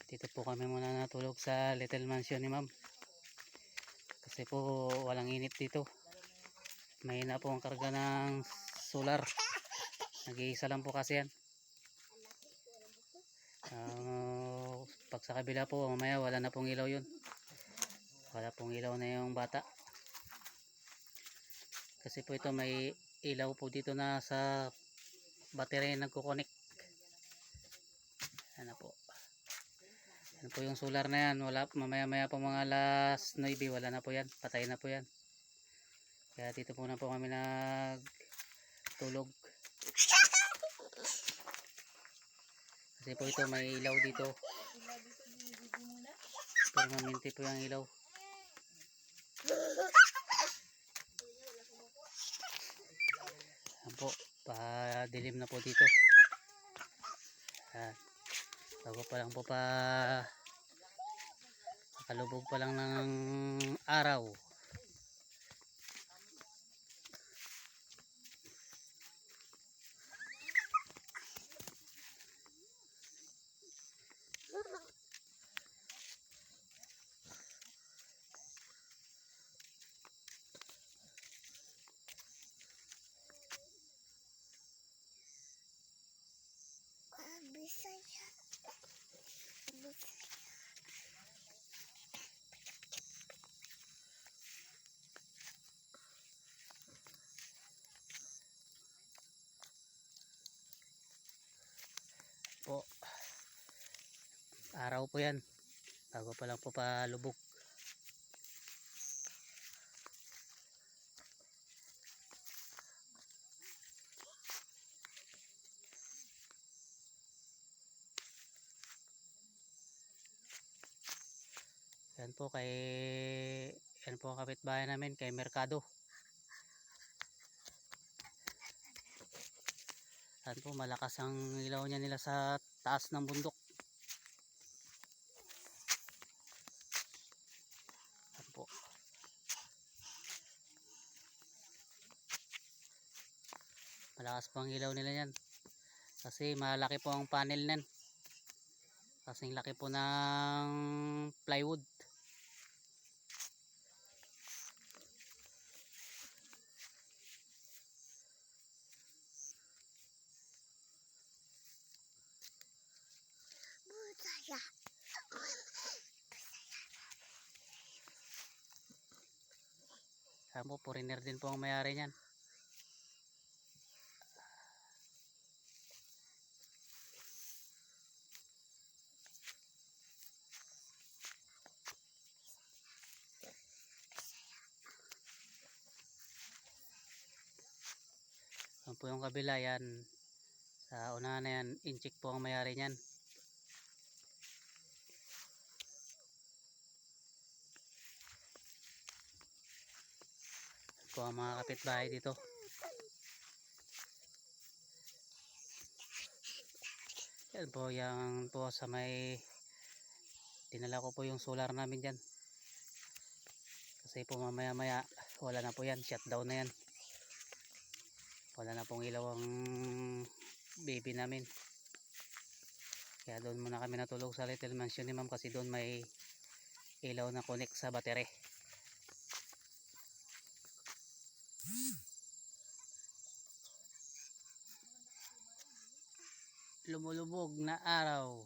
Dito po kami muna natulog sa Little Mansion ni ma'am. Kasi po walang init dito. Mahina po ang karga ng solar. Nag-iisa lang po kasi yan. Pag sa kabila po mamaya wala na pong ilaw yun. Wala pong ilaw na yung bata. Kasi po ito may ilaw po dito na sa battery nagko-connect. Ano po. Yan po yung solar na yan. Wala, mamaya-maya po mga alas 9, wala na po yan. Patay na po yan. Kaya dito po na po kami nagtulog. Kasi po ito may ilaw dito. Permanente po yung ilaw. Yan po. Padilim na po dito. Yan. Bago pa lang po kalubog pa lang ng araw. Bisaya. Po. Araw po yan. Bago pa lang po palubog. Yan po yan po ang kapitbahay namin kay Mercado. Yan po malakas ang ilaw niya nila sa taas ng bundok. Yan po. Malakas po ang ilaw nila yan. Kasi malaki po ang panel nan. Kasing laki po ng plywood. Bisaya. Yan po, foreigner din po ang mayari niyan. Yan po yung kabila yan. Sa unahan na yan, inchik po ang mayari niyan. Yan po ang mga kapitbahay dito. Yan po yung po sa may dinala ko po yung solar namin dyan. Kasi po mamaya maya wala na po yan, shutdown na yan. Wala na pong ilaw ang baby namin. Kaya doon muna kami natulog sa Little Mansion ni ma'am kasi doon may ilaw na connect sa battery. Lumulubog na araw.